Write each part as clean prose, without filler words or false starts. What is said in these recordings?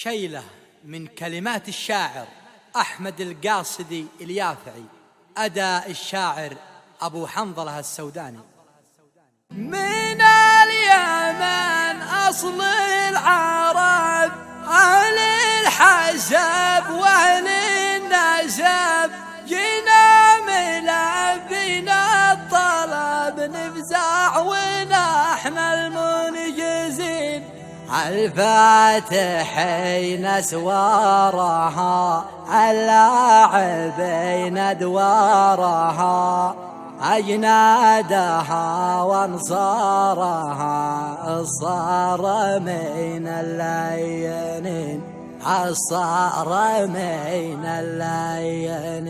شيلة من كلمات الشاعر أحمد القاصدي اليافعي، أداء الشاعر أبو حنظلة السوداني. من اليمن أصل العرب، أهل الحسب وأهل النسب، جينا ملبينا الطلب نفزع ونحن المنجزين، الفاتحين اسوارها اللاعبين ادوارها، أجنادها وانصارها الصارمين اللينين، الصارمين اللينين.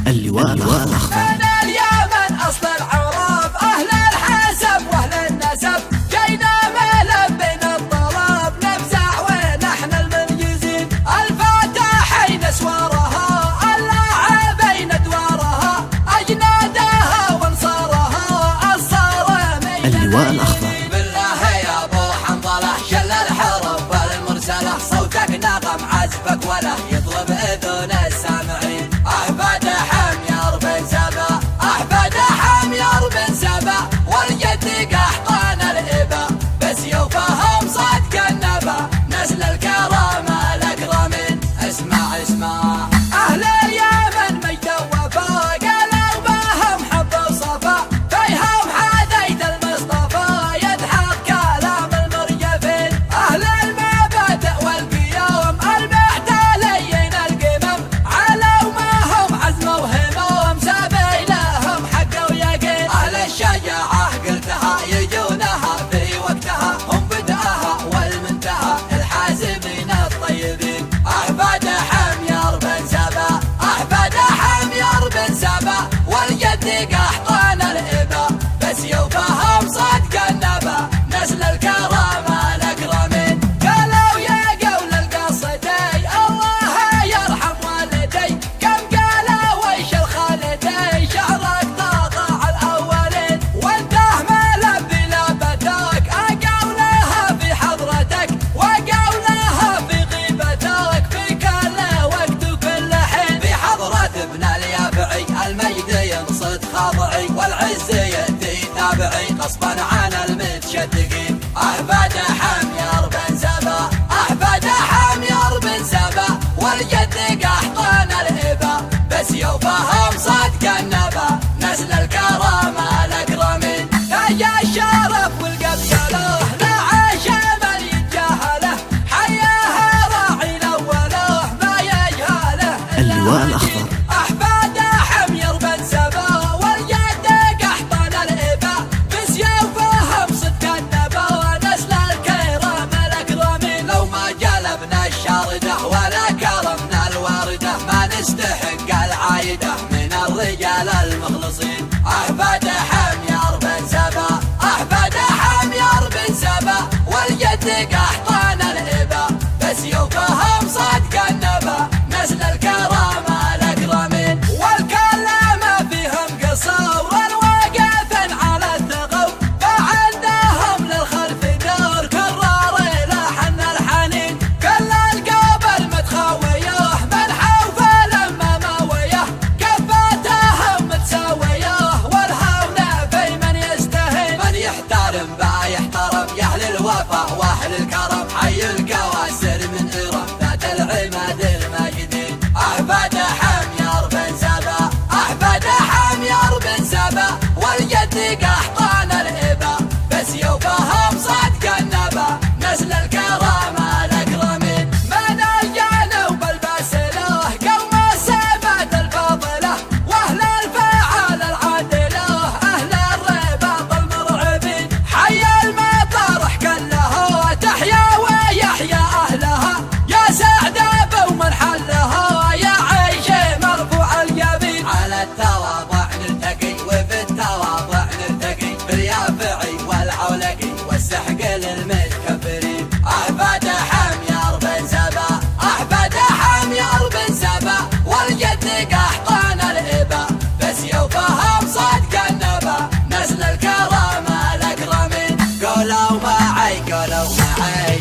اللواء الأخضر. من اليمن أصل العرب، أهل الحسب وأهل النسب، جينا ملبينا الطلب نفزع ونحن المنجزين، الفاتحين اسوارها اللاعبين ادوارها، أجنادها وانصارها الصارمين اللواء الأخضر. بالله يا ابو حنظله شل الحرب والمرسله، صوتك نغم عزفك ولا يطلب اذن السامعين، احفاد حمير بن سبا، احفاد حمير بن سبا، والجد قحطان الابا، بسيوفهم صدق النبا، نسل الكرامه الاكرمين. اسمع اسمع أهل اليمن مجد وفا، قالوا بهم حب وصفا، فيهم حديث المصطفى يضحك كلام المرجفين، أهل المبادئ والقيام المحتالين القمم، علوا ما هم عزم وهموم سبيلهم حق ويقين، اهل الشجاعه قلتها يجونها في وقتها، هم بدأها والمنتهى الحازمين الطيبين، احفاد حمير بن سبا، احفاد حمير بن سبا، والجد قحطان الابا، بسيوفهم صدق النبا، نسل الكرامه الاكرمين. قالوا يا قول القصدي الله يرحم والدي، كم قالوا ويش الخالدي شعرك طاغى على الأولين، وانته ملبي لبتك أقولها في حضرتك وقولها في غيبتك، في كل وقت وكل حين، في حضرة ابن اليافعي المجد ينصت خاضعي، والعز يأتي تابعي غصبا عن المتشدقين، احفاد حمير بن سبا، احفاد حمير بن سبا، والجد قحطان الابا، بسيوفهم صدق النبا، نسل الكرامه الاكرمين. تاج الشرف والقبيله لا عشم يتجاهله، حياها راعي الاوله ما يجهله. اللواء الأخضر. احفاد حمير بن سبا، والجد قحطان الابا، بسيوفهم صدق النبا، نسل الكرام الاكرمين. لو ما جلبنا الشارده ولا كرمنا الوارده، ما نستحق العايده من الرجال المخلصين، احفاد حمير بن سبا، احفاد حمير بن سبا، والجد قحطان الابا، بسيوفهم صدق النبا، نسل الكرامه الاكرمين. والكلام فيهم قصور واقف على الثغور، فعندهم للخلف دور كرار لحن الحنين، كل القبر متخويه من حوف لما ما ويه، كفاتهم متساويه والهون في من يستهين، من يحترم با يحترم، يا اهل الوفا واهل الكرم، حي الكواسر من ارم ذات العماد الماجدين، احفاد حمير بن سبا، احفاد حمير بن سبا، والجد قحطان الابا، بسيوفهم صدق النبا، نسل الكرامه الاكرمين. من الجنوب الباسله قوم السبات الفاضله، واهل الفعال العادله، اهل الرباط المرعبين، حي المطارح كلها تحيا ويحيا اهلها، يا سعد بومن حلها يا عيش مرفوع الجبين. على التواضع نلتقي وفي التواضع نرتقي، باليافعي والعولقي والسحق للمتكبرين، احفاد حمير بن سبا، احفاد حمير بن سبا، والجد قحطان الابا، بسيوفهم صدق النبا، نسل الكرامه الاكرمين. قولوا معي قولوا معي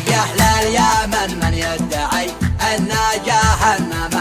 عنا